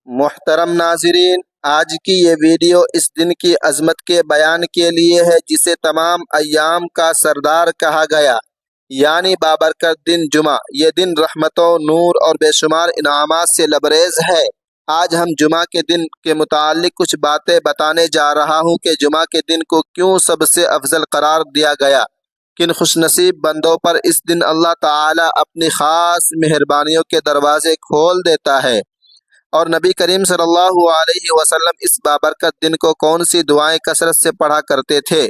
محترم ناظرین، آج کی یہ ویڈیو اس دن کی عظمت کے بیان کے لیے ہے جسے تمام ایام کا سردار کہا گیا، یعنی بابرکت دن جمعہ۔ یہ دن رحمتوں، نور اور بے شمار انعامات سے لبریز ہے۔ آج ہم جمعہ کے دن کے متعلق کچھ باتیں بتانے جا رہا ہوں کہ جمعہ کے دن کو کیوں سب سے افضل قرار دیا گیا، کن خوش نصیب بندوں پر اس دن اللہ تعالی اپنی خاص مہربانیوں کے دروازے کھول دیتا ہے، اور نبی کریم صلی اللہ علیہ وسلم اس بابرکت دن کو کون سی دعائیں کثرت سے پڑھا کرتے تھے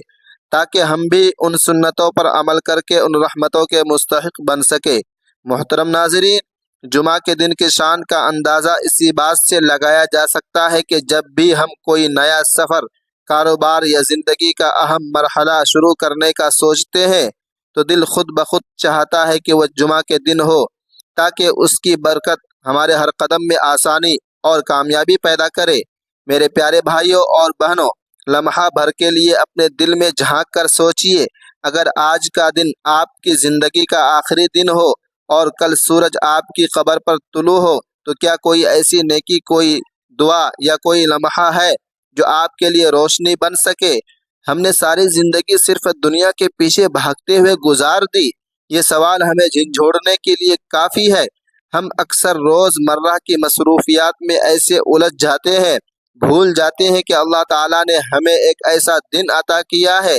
تاکہ ہم بھی ان سنتوں پر عمل کر کے ان رحمتوں کے مستحق بن سکے۔ محترم ناظرین، جمعہ کے دن کی شان کا اندازہ اسی بات سے لگایا جا سکتا ہے کہ جب بھی ہم کوئی نیا سفر، کاروبار یا زندگی کا اہم مرحلہ شروع کرنے کا سوچتے ہیں تو دل خود بخود چاہتا ہے کہ وہ جمعہ کے دن ہو تاکہ اس کی برکت ہمارے ہر قدم میں آسانی اور کامیابی پیدا کرے۔ میرے پیارے بھائیوں اور بہنوں، لمحہ بھر کے لیے اپنے دل میں جھانک کر سوچئے، اگر آج کا دن آپ کی زندگی کا آخری دن ہو اور کل سورج آپ کی قبر پر طلوع ہو تو کیا کوئی ایسی نیکی، کوئی دعا یا کوئی لمحہ ہے جو آپ کے لیے روشنی بن سکے؟ ہم نے ساری زندگی صرف دنیا کے پیچھے بھاگتے ہوئے گزار دی۔ یہ سوال ہمیں جھنجھوڑنے کے لیے کافی ہے۔ ہم اکثر روز مرہ کی مصروفیات میں ایسے الجھ جاتے ہیں، بھول جاتے ہیں کہ اللہ تعالیٰ نے ہمیں ایک ایسا دن عطا کیا ہے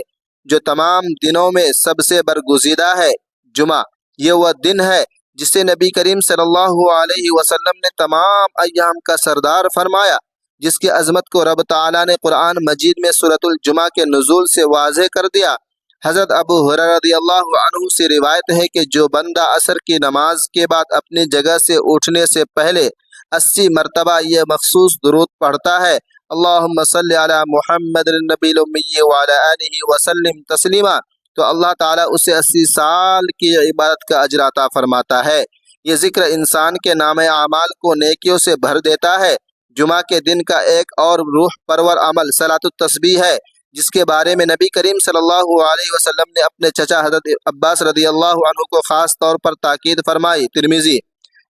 جو تمام دنوں میں سب سے برگزیدہ ہے۔ جمعہ یہ وہ دن ہے جسے نبی کریم صلی اللہ علیہ وسلم نے تمام ایام کا سردار فرمایا، جس کی عظمت کو رب تعالیٰ نے قرآن مجید میں سورۃ الجمعہ کے نزول سے واضح کر دیا۔ حضرت ابو ہریرہ رضی اللہ عنہ سے روایت ہے کہ جو بندہ عصر کی نماز کے بعد اپنی جگہ سے اٹھنے سے پہلے 80 مرتبہ یہ مخصوص درود پڑھتا ہے، اللہم صلی علی محمد النبی الامی وعلی آلہ وسلم تسلیما، تو اللہ تعالیٰ اسے 80 سال کی عبادت کا اجر عطا فرماتا ہے۔ یہ ذکر انسان کے نام اعمال کو نیکیوں سے بھر دیتا ہے۔ جمعہ کے دن کا ایک اور روح پرور عمل صلاۃ التسبیح ہے، جس کے بارے میں نبی کریم صلی اللہ علیہ وسلم نے اپنے چچا حضرت عباس رضی اللہ عنہ کو خاص طور پر تاکید فرمائی۔ ترمذی۔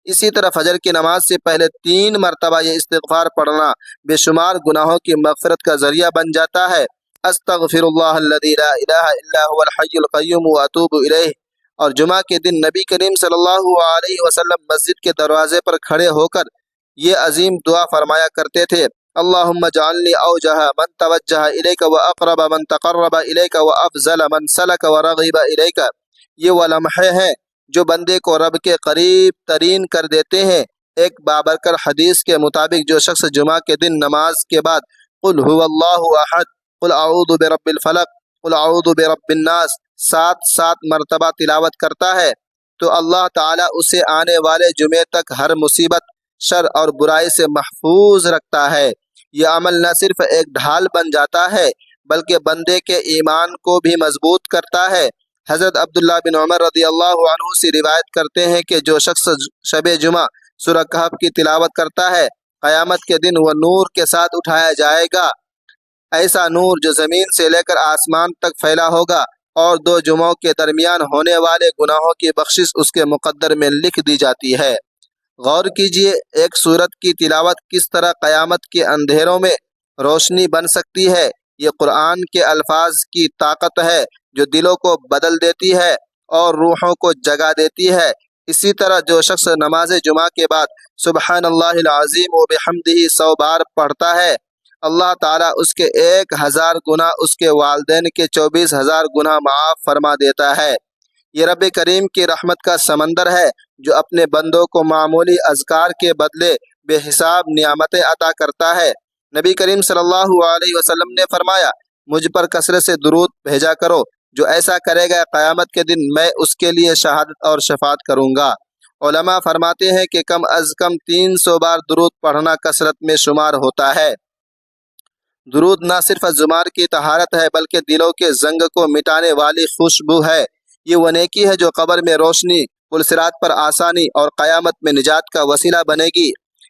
اسی طرح فجر کی نماز سے پہلے 3 مرتبہ یہ استغفار پڑھنا بے شمار گناہوں کی مغفرت کا ذریعہ بن جاتا ہے۔ استغفر اللہ الذی لا الہ الا هو الحی القیوم واتوب الیہ۔ اور جمعہ کے دن نبی کریم صلی اللہ علیہ وسلم مسجد کے دروازے پر کھڑے ہو کر یہ عظیم دعا فرمایا کرتے تھے، اللہم اجعلنی اوجہ من توجہ الیک واقرب من تقرب الیک وافضل من سلک ورغب الیک۔ یہ وہ لمحے ہیں جو بندے کو رب کے قریب ترین کر دیتے ہیں۔ ایک بابرکت حدیث کے مطابق جو شخص جمعہ کے دن نماز کے بعد قل هو اللہ احد، قل اعوذ برب الفلق، قل اعوذ برب الناس 7 مرتبہ تلاوت کرتا ہے تو اللہ تعالیٰ اسے آنے والے جمعے تک ہر مصیبت، شر اور برائی سے محفوظ رکھتا ہے۔ یہ عمل نہ صرف ایک ڈھال بن جاتا ہے بلکہ بندے کے ایمان کو بھی مضبوط کرتا ہے۔ حضرت عبداللہ بن عمر رضی اللہ عنہ سے روایت کرتے ہیں کہ جو شخص شب جمعہ سورہ کہف کی تلاوت کرتا ہے، قیامت کے دن وہ نور کے ساتھ اٹھایا جائے گا، ایسا نور جو زمین سے لے کر آسمان تک پھیلا ہوگا، اور 2 جمعوں کے درمیان ہونے والے گناہوں کی بخشش اس کے مقدر میں لکھ دی جاتی ہے۔ غور کیجئے، ایک سورت کی تلاوت کس طرح قیامت کے اندھیروں میں روشنی بن سکتی ہے۔ یہ قرآن کے الفاظ کی طاقت ہے جو دلوں کو بدل دیتی ہے اور روحوں کو جگا دیتی ہے۔ اسی طرح جو شخص نماز جمعہ کے بعد سبحان اللہ العظیم و بحمدہ 100 بار پڑھتا ہے، اللہ تعالیٰ اس کے 1000 گناہ، اس کے والدین کے 24,000 گناہ معاف فرما دیتا ہے۔ یہ رب کریم کی رحمت کا سمندر ہے جو اپنے بندوں کو معمولی اذکار کے بدلے بے حساب نعمتیں عطا کرتا ہے۔ نبی کریم صلی اللہ علیہ وسلم نے فرمایا، مجھ پر کثرت سے درود بھیجا کرو، جو ایسا کرے گا قیامت کے دن میں اس کے لیے شہادت اور شفاعت کروں گا۔ علماء فرماتے ہیں کہ کم از کم 300 بار درود پڑھنا کثرت میں شمار ہوتا ہے۔ درود نہ صرف زبان کی طہارت ہے بلکہ دلوں کے زنگ کو مٹانے والی خوشبو ہے۔ یہ وہ نیکی ہے جو قبر میں روشنی، پلصراط پر آسانی اور قیامت میں نجات کا وسیلہ بنے گی۔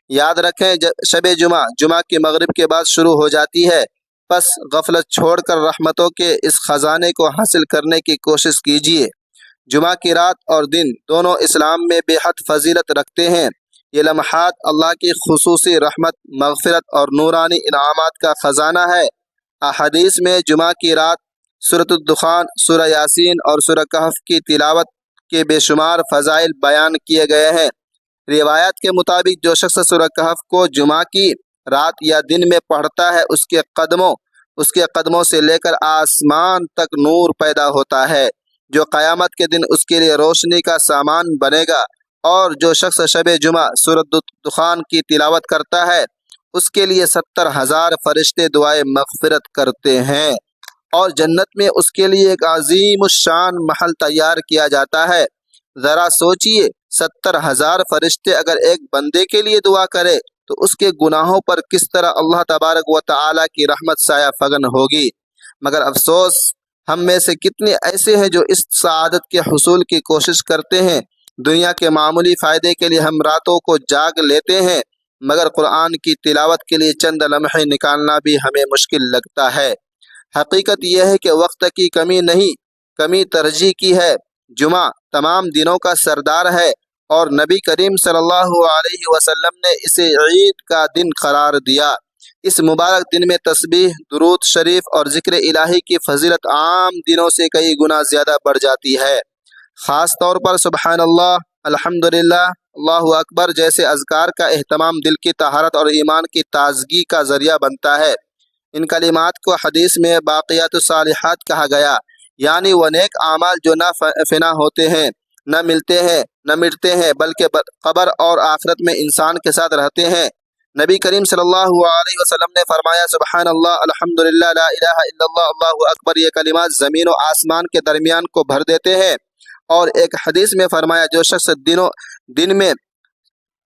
یاد رکھیں، شب جمعہ کی مغرب کے بعد شروع ہو جاتی ہے، پس غفلت چھوڑ کر رحمتوں کے اس خزانے کو حاصل کرنے کی کوشش کیجیے۔ جمعہ کی رات اور دن دونوں اسلام میں بے حد فضیلت رکھتے ہیں۔ یہ لمحات اللہ کی خصوصی رحمت، مغفرت اور نورانی انعامات کا خزانہ ہے۔ احادیث میں جمعہ کی رات سورۃ الدخان، سورہ یاسین اور سورہ کہف کی تلاوت کے بے شمار فضائل بیان کیے گئے ہیں۔ روایات کے مطابق جو شخص سورہ کہف کو جمعہ کی رات یا دن میں پڑھتا ہے، اس کے قدموں سے لے کر آسمان تک نور پیدا ہوتا ہے، جو قیامت کے دن اس کے لیے روشنی کا سامان بنے گا۔ اور جو شخص شب جمعہ سورۃ الدخان کی تلاوت کرتا ہے، اس کے لیے 70,000 فرشتے دعائے مغفرت کرتے ہیں، اور جنت میں اس کے لیے ایک عظیم الشان محل تیار کیا جاتا ہے۔ ذرا سوچئے، 70,000 فرشتے اگر ایک بندے کے لیے دعا کرے تو اس کے گناہوں پر کس طرح اللہ تبارک و تعالیٰ کی رحمت سایہ فگن ہوگی۔ مگر افسوس، ہم میں سے کتنے ایسے ہیں جو اس سعادت کے حصول کی کوشش کرتے ہیں۔ دنیا کے معمولی فائدے کے لیے ہم راتوں کو جاگ لیتے ہیں، مگر قرآن کی تلاوت کے لیے چند لمحے نکالنا بھی ہمیں مشکل لگتا ہے۔ حقیقت یہ ہے کہ وقت کی کمی نہیں، کمی ترجیح کی ہے۔ جمعہ تمام دنوں کا سردار ہے، اور نبی کریم صلی اللہ علیہ وسلم نے اسے عید کا دن قرار دیا۔ اس مبارک دن میں تسبیح، درود شریف اور ذکر الہی کی فضیلت عام دنوں سے کئی گنا زیادہ بڑھ جاتی ہے۔ خاص طور پر سبحان اللہ، الحمدللہ، اللہ اکبر جیسے اذکار کا اہتمام دل کی طہارت اور ایمان کی تازگی کا ذریعہ بنتا ہے۔ ان کلمات کو حدیث میں باقیات الصالحات کہا گیا، یعنی وہ نیک اعمال جو نہ فنا ہوتے ہیں، نہ مٹتے ہیں، بلکہ قبر اور آخرت میں انسان کے ساتھ رہتے ہیں۔ نبی کریم صلی اللہ علیہ وسلم نے فرمایا، سبحان اللہ، الحمدللہ، لا الہ الا اللہ، اللہ اکبر، یہ کلمات زمین و آسمان کے درمیان کو بھر دیتے ہیں۔ اور ایک حدیث میں فرمایا، جو شخص دن میں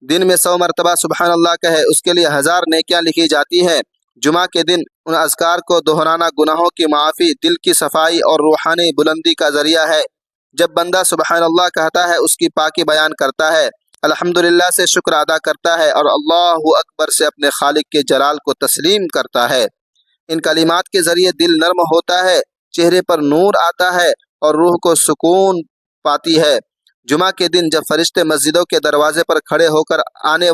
100 مرتبہ سبحان اللہ کہے، اس کے لیے 1000 نیکیاں لکھی جاتی ہیں۔ جمعہ کے دن ان اذکار کو دہرانا گناہوں کی معافی، دل کی صفائی اور روحانی بلندی کا ذریعہ ہے۔ جب بندہ سبحان اللہ کہتا ہے، اس کی پاکی بیان کرتا ہے، الحمدللہ سے شکر ادا کرتا ہے، اور اللہ اکبر سے اپنے خالق کے جلال کو تسلیم کرتا ہے۔ ان کلمات کے ذریعے دل نرم ہوتا ہے، چہرے پر نور آتا ہے، اور روح کو سکون پاتی ہے۔ جمعہ کے دن جب فرشتے مسجدوں کے دروازے پر کھڑے ہو کر آنے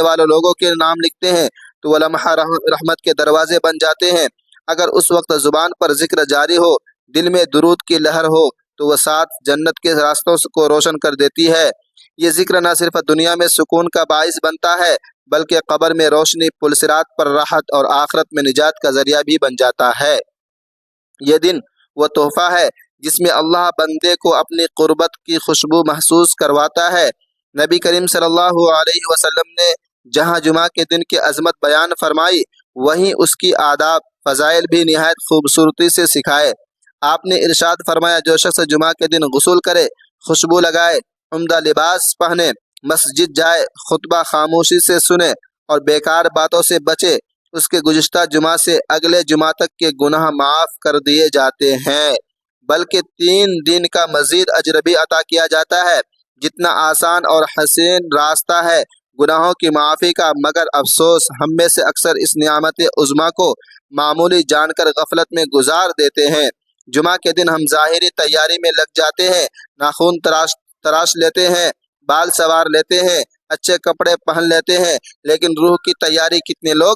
والے لوگوں کے نام لکھتے ہیں تو وہ لمحہ رحمت کے دروازے بن جاتے ہیں۔ اگر اس وقت زبان پر ذکر جاری ہو، دل میں درود کی لہر ہو، تو وہ ساتھ جنت کے راستوں کو روشن کر دیتی ہے۔ یہ ذکر نہ صرف دنیا میں سکون کا باعث بنتا ہے، بلکہ قبر میں روشنی، پلسرات پر راحت اور آخرت میں نجات کا ذریعہ بھی بن جاتا ہے۔ یہ دن وہ تحفہ ہے جس میں اللہ بندے کو اپنی قربت کی خوشبو محسوس کرواتا ہے۔ نبی کریم صلی اللہ علیہ وسلم نے جہاں جمعہ کے دن کی عظمت بیان فرمائی، وہیں اس کی آداب، فضائل بھی نہایت خوبصورتی سے سکھائے۔ آپ نے ارشاد فرمایا، جو شخص جمعہ کے دن غسل کرے، خوشبو لگائے، عمدہ لباس پہنے، مسجد جائے، خطبہ خاموشی سے سنے اور بیکار باتوں سے بچے، اس کے گزشتہ جمعہ سے اگلے جمعہ تک کے گناہ معاف کر دیے جاتے ہیں، بلکہ 3 دن کا مزید اجر بھی عطا کیا جاتا ہے۔ جتنا آسان اور حسین راستہ ہے گناہوں کی معافی کا، مگر افسوس ہم میں سے اکثر اس نعمت عظمیٰ کو معمولی جان کر غفلت میں گزار دیتے ہیں۔ جمعہ کے دن ہم ظاہری تیاری میں لگ جاتے ہیں، ناخن تراش لیتے ہیں، بال سنوار لیتے ہیں، اچھے کپڑے پہن لیتے ہیں، لیکن روح کی تیاری کتنے لوگ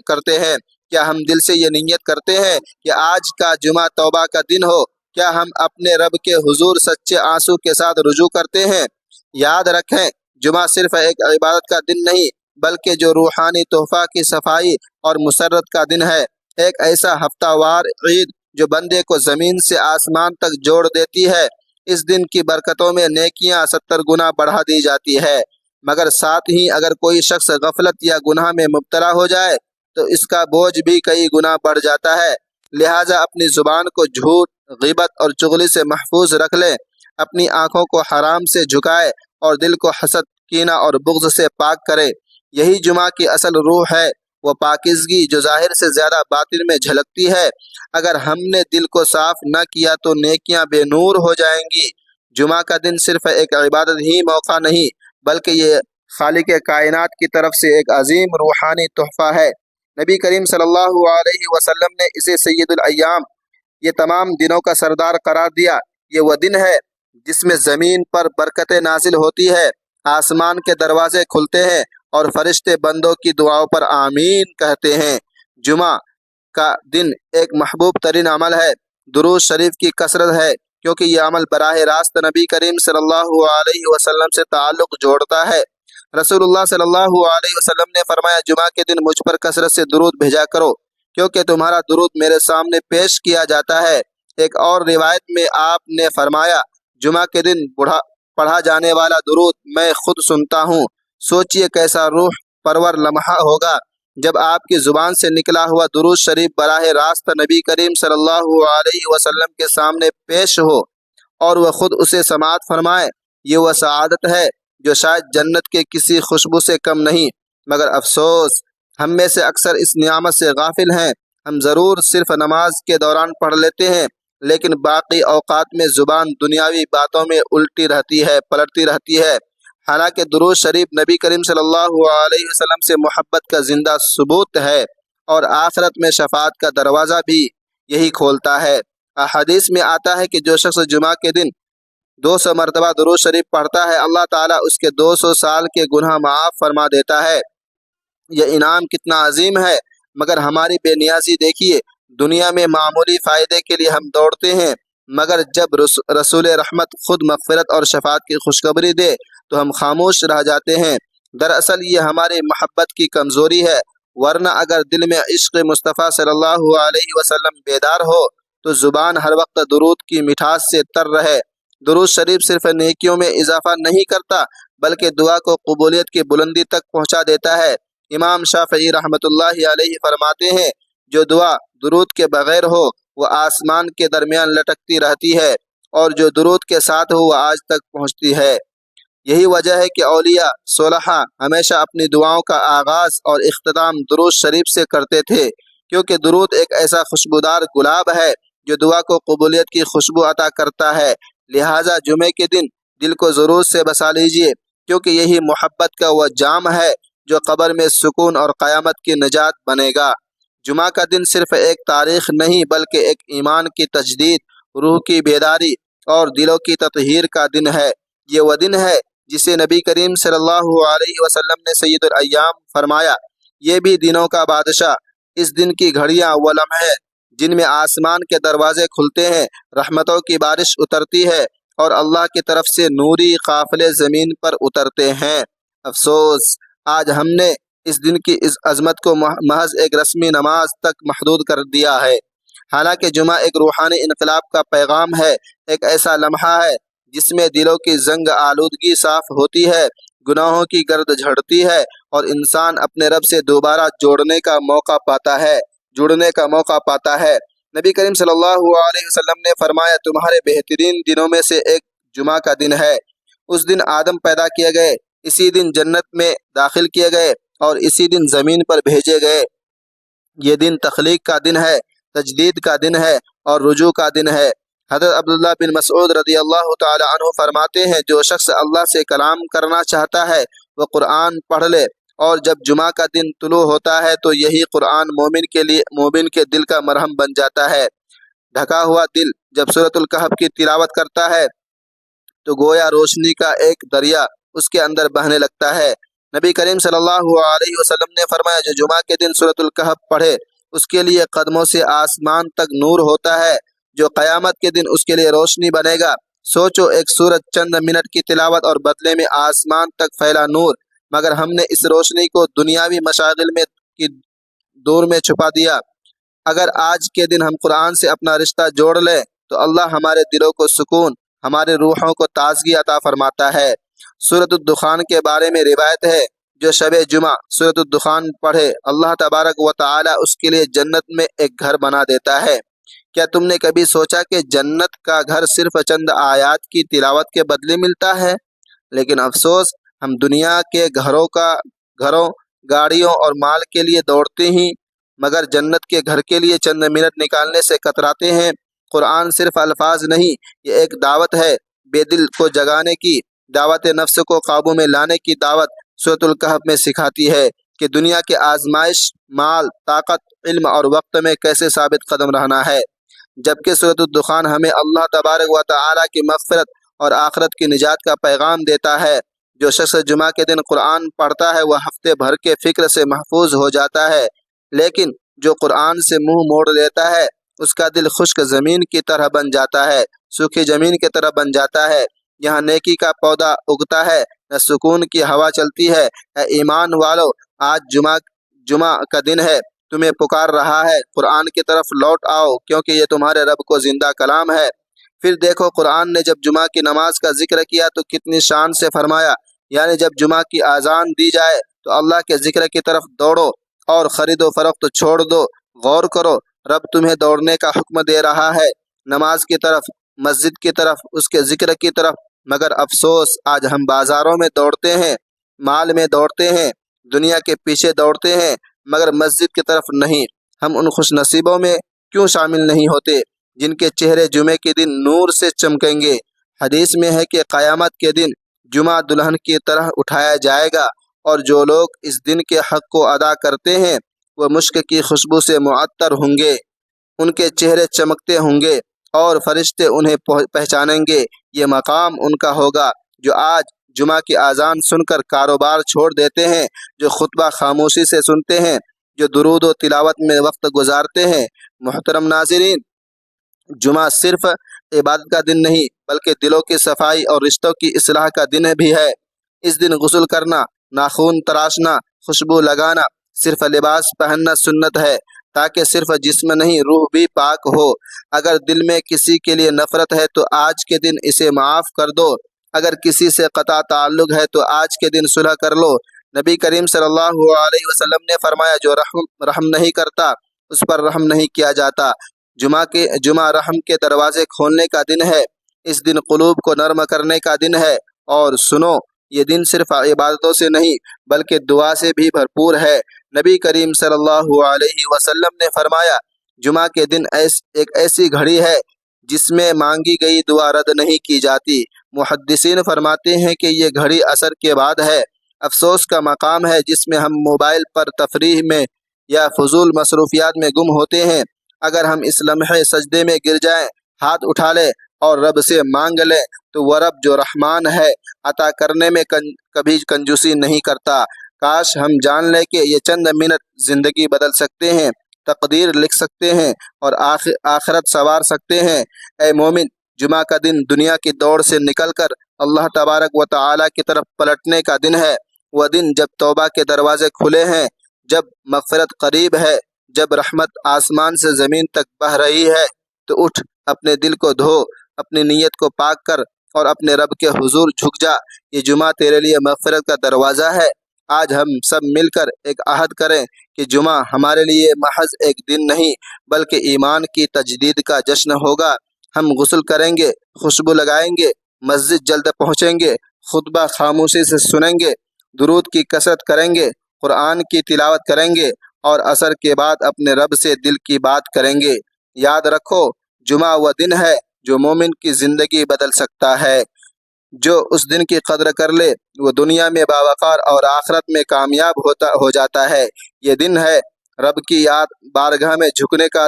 کرتے ہیں؟ کیا ہم دل سے یہ نیت کرتے ہیں کہ آج کا جمعہ توبہ کا دن ہو؟ کیا ہم اپنے رب کے حضور سچے آنسو کے ساتھ رجوع کرتے ہیں؟ یاد رکھیں، جمعہ صرف ایک عبادت کا دن نہیں، بلکہ جو روحانی تحفہ کی صفائی اور مسرت کا دن ہے، ایک ایسا ہفتہ وار عید جو بندے کو زمین سے آسمان تک جوڑ دیتی ہے۔ اس دن کی برکتوں میں نیکیاں 70 گنا بڑھا دی جاتی ہے، مگر ساتھ ہی اگر کوئی شخص غفلت یا گناہ میں مبتلا ہو جائے تو اس کا بوجھ بھی کئی گنا بڑھ جاتا ہے۔ لہٰذا اپنی زبان کو جھوٹ، غیبت اور چغلی سے محفوظ رکھ لیں، اپنی آنکھوں کو حرام سے جھکائے اور دل کو حسد، کینہ اور بغض سے پاک کرے۔ یہی جمعہ کی اصل روح ہے، وہ پاکیزگی جو ظاہر سے زیادہ باطن میں جھلکتی ہے۔ اگر ہم نے دل کو صاف نہ کیا تو نیکیاں بے نور ہو جائیں گی۔ جمعہ کا دن صرف ایک عبادت ہی موقع نہیں، بلکہ یہ خالق کائنات کی طرف سے ایک عظیم روحانی تحفہ ہے۔ نبی کریم صلی اللہ علیہ وسلم نے اسے سید الایام، یہ تمام دنوں کا سردار قرار دیا۔ یہ وہ دن ہے جس میں زمین پر برکتیں نازل ہوتی ہے، آسمان کے دروازے کھلتے ہیں اور فرشتے بندوں کی دعاؤں پر آمین کہتے ہیں۔ جمعہ کا دن ایک محبوب ترین عمل ہے۔ درود شریف کی کثرت ہے کیونکہ یہ عمل براہ راست نبی کریم صلی اللہ علیہ وسلم سے تعلق جوڑتا ہے۔ رسول اللہ صلی اللہ علیہ وسلم نے فرمایا، جمعہ کے دن مجھ پر کثرت سے درود بھیجا کرو کیونکہ تمہارا درود میرے سامنے پیش کیا جاتا ہے۔ ایک اور روایت میں آپ نے فرمایا، جمعہ کے دن پڑھا جانے والا درود میں خود سنتا ہوں۔ سوچئے کیسا روح پرور لمحہ ہوگا جب آپ کی زبان سے نکلا ہوا درود شریف براہ راست نبی کریم صلی اللہ علیہ وسلم کے سامنے پیش ہو اور وہ خود اسے سماعت فرمائے۔ یہ وہ سعادت ہے جو شاید جنت کے کسی خوشبو سے کم نہیں، مگر افسوس ہم میں سے اکثر اس نعمت سے غافل ہیں۔ ہم ضرور صرف نماز کے دوران پڑھ لیتے ہیں، لیکن باقی اوقات میں زبان دنیاوی باتوں میں پلٹتی رہتی ہے، حالانکہ درود شریف نبی کریم صلی اللہ علیہ وسلم سے محبت کا زندہ ثبوت ہے اور آخرت میں شفاعت کا دروازہ بھی یہی کھولتا ہے۔ احادیث میں آتا ہے کہ جو شخص جمعہ کے دن 200 مرتبہ درود شریف پڑھتا ہے، اللہ تعالیٰ اس کے 200 سال کے گناہ معاف فرما دیتا ہے۔ یہ انعام کتنا عظیم ہے، مگر ہماری بے نیازی دیکھیے۔ دنیا میں معمولی فائدے کے لیے ہم دوڑتے ہیں، مگر جب رسول رحمت خود مغفرت اور شفاعت کی خوشخبری دے تو ہم خاموش رہ جاتے ہیں۔ دراصل یہ ہماری محبت کی کمزوری ہے، ورنہ اگر دل میں عشق مصطفیٰ صلی اللہ علیہ وسلم بیدار ہو تو زبان ہر وقت درود کی مٹھاس سے تر رہے۔ درود شریف صرف نیکیوں میں اضافہ نہیں کرتا بلکہ دعا کو قبولیت کی بلندی تک پہنچا دیتا ہے۔ امام شافعی رحمۃ اللہ علیہ فرماتے ہیں، جو دعا درود کے بغیر ہو وہ آسمان کے درمیان لٹکتی رہتی ہے، اور جو درود کے ساتھ ہو وہ آج تک پہنچتی ہے۔ یہی وجہ ہے کہ اولیاء صالحہ ہمیشہ اپنی دعاؤں کا آغاز اور اختتام درود شریف سے کرتے تھے، کیونکہ درود ایک ایسا خوشبودار گلاب ہے جو دعا کو قبولیت کی خوشبو عطا کرتا ہے۔ لہٰذا جمعے کے دن دل کو ضرور سے بسا لیجیے، کیونکہ یہی محبت کا وہ جام ہے جو قبر میں سکون اور قیامت کی نجات بنے گا۔ جمعہ کا دن صرف ایک تاریخ نہیں بلکہ ایک ایمان کی تجدید، روح کی بیداری اور دلوں کی تطہیر کا دن ہے۔ یہ وہ دن ہے جسے نبی کریم صلی اللہ علیہ وسلم نے سید الایام فرمایا، یہ بھی دنوں کا بادشاہ۔ اس دن کی گھڑیاں وہ لمحے جن میں آسمان کے دروازے کھلتے ہیں، رحمتوں کی بارش اترتی ہے اور اللہ کی طرف سے نوری قافلے زمین پر اترتے ہیں۔ افسوس آج ہم نے اس دن کی اس عظمت کو محض ایک رسمی نماز تک محدود کر دیا ہے، حالانکہ جمعہ ایک روحانی انقلاب کا پیغام ہے، ایک ایسا لمحہ ہے جس میں دلوں کی زنگ آلودگی صاف ہوتی ہے، گناہوں کی گرد جھڑتی ہے اور انسان اپنے رب سے دوبارہ جڑنے کا موقع پاتا ہے۔ نبی کریم صلی اللہ علیہ وسلم نے فرمایا، تمہارے بہترین دنوں میں سے ایک جمعہ کا دن ہے۔ اس دن آدم پیدا کیے گئے، اسی دن جنت میں داخل کیے گئے اور اسی دن زمین پر بھیجے گئے۔ یہ دن تخلیق کا دن ہے، تجدید کا دن ہے اور رجوع کا دن ہے۔ حضرت عبداللہ بن مسعود رضی اللہ تعالی عنہ فرماتے ہیں، جو شخص اللہ سے کلام کرنا چاہتا ہے وہ قرآن پڑھ لے، اور جب جمعہ کا دن طلوع ہوتا ہے تو یہی قرآن مومن کے دل کا مرہم بن جاتا ہے۔ ڈھکا ہوا دل جب سورۃ الکہف کی تلاوت کرتا ہے تو گویا روشنی کا ایک دریا اس کے اندر بہنے لگتا ہے۔ نبی کریم صلی اللہ علیہ وسلم نے فرمایا، جو جمعہ کے دن سورۃ الکہف پڑھے اس کے لیے قدموں سے آسمان تک نور ہوتا ہے، جو قیامت کے دن اس کے لیے روشنی بنے گا۔ سوچو، ایک سورت چند منٹ کی تلاوت اور بدلے میں آسمان تک پھیلا نور، مگر ہم نے اس روشنی کو دنیاوی مشاغل کی دور میں چھپا دیا۔ اگر آج کے دن ہم قرآن سے اپنا رشتہ جوڑ لیں تو اللہ ہمارے دلوں کو سکون، ہمارے روحوں کو تازگی عطا فرماتا ہے۔ سورۃ الدخان کے بارے میں روایت ہے، جو شب جمعہ سورۃ الدخان پڑھے اللہ تبارک و تعالی اس کے لیے جنت میں ایک گھر بنا دیتا ہے۔ کیا تم نے کبھی سوچا کہ جنت کا گھر صرف چند آیات کی تلاوت کے بدلے ملتا ہے؟ لیکن افسوس، ہم دنیا کے گھروں، گاڑیوں اور مال کے لیے دوڑتے ہی مگر جنت کے گھر کے لیے چند منٹ نکالنے سے کتراتے ہیں۔ قرآن صرف الفاظ نہیں، یہ ایک دعوت ہے، بے دل کو جگانے کی دعوت، نفس کو قابو میں لانے کی دعوت۔ سورۃ الکہف میں سکھاتی ہے کہ دنیا کے آزمائش، مال، طاقت، علم اور وقت میں کیسے ثابت قدم رہنا ہے، جبکہ سورۃ الدخان ہمیں اللہ تبارک و تعالی کی مغفرت اور آخرت کی نجات کا پیغام دیتا ہے۔ جو شخص جمعہ کے دن قرآن پڑھتا ہے وہ ہفتے بھر کے فکر سے محفوظ ہو جاتا ہے، لیکن جو قرآن سے منہ موڑ لیتا ہے اس کا دل خشک زمین کی طرح بن جاتا ہے، سوکھی زمین کی طرح بن جاتا ہے۔ یہاں نیکی کا پودا اگتا ہے، نہ سکون کی ہوا چلتی ہے۔ اے ایمان والو، آج جمعہ کا دن ہے، تمہیں پکار رہا ہے، قرآن کی طرف لوٹ آؤ، کیونکہ یہ تمہارے رب کو زندہ کلام ہے۔ پھر دیکھو قرآن نے جب جمعہ کی نماز کا ذکر کیا تو کتنی شان سے فرمایا، یعنی جب جمعہ کی اذان دی جائے تو اللہ کے ذکر کی طرف دوڑو اور خرید و فروخت چھوڑ دو۔ غور کرو، رب تمہیں دوڑنے کا حکم دے رہا ہے، نماز کی طرف، مسجد کی طرف، اس کے ذکر کی طرف۔ مگر افسوس، آج ہم بازاروں میں دوڑتے ہیں، مال میں دوڑتے ہیں، دنیا کے پیچھے دوڑتے ہیں، مگر مسجد کی طرف نہیں۔ ہم ان خوش نصیبوں میں کیوں شامل نہیں ہوتے جن کے چہرے جمعے کے دن نور سے چمکیں گے؟ حدیث میں ہے کہ قیامت کے دن جمعہ دلہن کی طرح اٹھایا جائے گا، اور جو لوگ اس دن کے حق کو ادا کرتے ہیں وہ مشک کی خوشبو سے معطر ہوں گے، ان کے چہرے چمکتے ہوں گے اور فرشتے انہیں پہچانیں گے۔ یہ مقام ان کا ہوگا جو آج جمعہ کی اذان سن کر کاروبار چھوڑ دیتے ہیں، جو خطبہ خاموشی سے سنتے ہیں، جو درود و تلاوت میں وقت گزارتے ہیں۔ محترم ناظرین، جمعہ صرف عبادت کا دن نہیں بلکہ دلوں کی صفائی اور رشتوں کی اصلاح کا دن بھی ہے۔ اس دن غسل کرنا، ناخن تراشنا، خوشبو لگانا، صرف لباس پہننا سنت ہے، تاکہ صرف جسم نہیں روح بھی پاک ہو۔ اگر دل میں کسی کے لیے نفرت ہے تو آج کے دن اسے معاف کر دو، اگر کسی سے قطع تعلق ہے تو آج کے دن صلح کر لو۔ نبی کریم صلی اللہ علیہ وسلم نے فرمایا، جو رحم نہیں کرتا اس پر رحم نہیں کیا جاتا۔ جمعہ رحم کے دروازے کھولنے کا دن ہے، اس دن قلوب کو نرم کرنے کا دن ہے۔ اور سنو، یہ دن صرف عبادتوں سے نہیں بلکہ دعا سے بھی بھرپور ہے۔ نبی کریم صلی اللہ علیہ وسلم نے فرمایا، جمعہ کے دن ایک ایسی گھڑی ہے جس میں مانگی گئی دعا رد نہیں کی جاتی۔ محدثین فرماتے ہیں کہ یہ گھڑی عصر کے بعد ہے۔ افسوس کا مقام ہے جس میں ہم موبائل پر تفریح میں یا فضول مصروفیات میں گم ہوتے ہیں۔ اگر ہم اس لمحے سجدے میں گر جائیں، ہاتھ اٹھا لیں اور رب سے مانگ لیں تو وہ رب جو رحمان ہے، عطا کرنے میں کبھی کنجوسی نہیں کرتا۔ کاش ہم جان لیں کہ یہ چند منٹ زندگی بدل سکتے ہیں، تقدیر لکھ سکتے ہیں اور آخرت سنوار سکتے ہیں۔ اے مومن، جمعہ کا دن دنیا کی دوڑ سے نکل کر اللہ تبارک و تعالیٰ کی طرف پلٹنے کا دن ہے۔ وہ دن جب توبہ کے دروازے کھلے ہیں، جب مغفرت قریب ہے، جب رحمت آسمان سے زمین تک بہہ رہی ہے۔ تو اٹھ، اپنے دل کو دھو، اپنی نیت کو پاک کر اور اپنے رب کے حضور جھک جا۔ یہ جمعہ تیرے لیے مغفرت کا دروازہ ہے۔ آج ہم سب مل کر ایک عہد کریں کہ جمعہ ہمارے لیے محض ایک دن نہیں بلکہ ایمان کی تجدید کا جشن ہوگا۔ ہم غسل کریں گے، خوشبو لگائیں گے، مسجد جلد پہنچیں گے، خطبہ خاموشی سے سنیں گے، درود کی کثرت کریں گے، قرآن کی تلاوت کریں گے اور عصر کے بعد اپنے رب سے دل کی بات کریں گے۔ یاد رکھو، جمعہ وہ دن ہے جو مومن کی زندگی بدل سکتا ہے۔ جو اس دن کی قدر کر لے وہ دنیا میں باوقار اور آخرت میں کامیاب ہو جاتا ہے۔ یہ دن ہے رب کی یاد بارگاہ میں جھکنے کا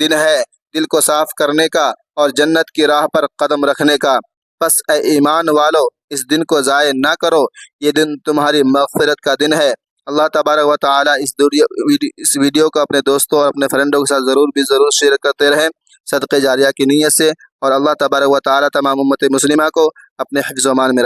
دن ہے، دل کو صاف کرنے کا اور جنت کی راہ پر قدم رکھنے کا۔ پس اے ایمان والو، اس دن کو ضائع نہ کرو، یہ دن تمہاری مغفرت کا دن ہے۔ اللہ تبارک و تعالیٰ اس ویڈیو کو اپنے دوستوں اور اپنے فرینڈوں کے ساتھ ضرور شیئر کرتے رہیں صدقہ جاریہ کی نیت سے، اور اللہ تبارک و تعالیٰ تمام امت مسلمہ کو اپنے حفظ و امان میں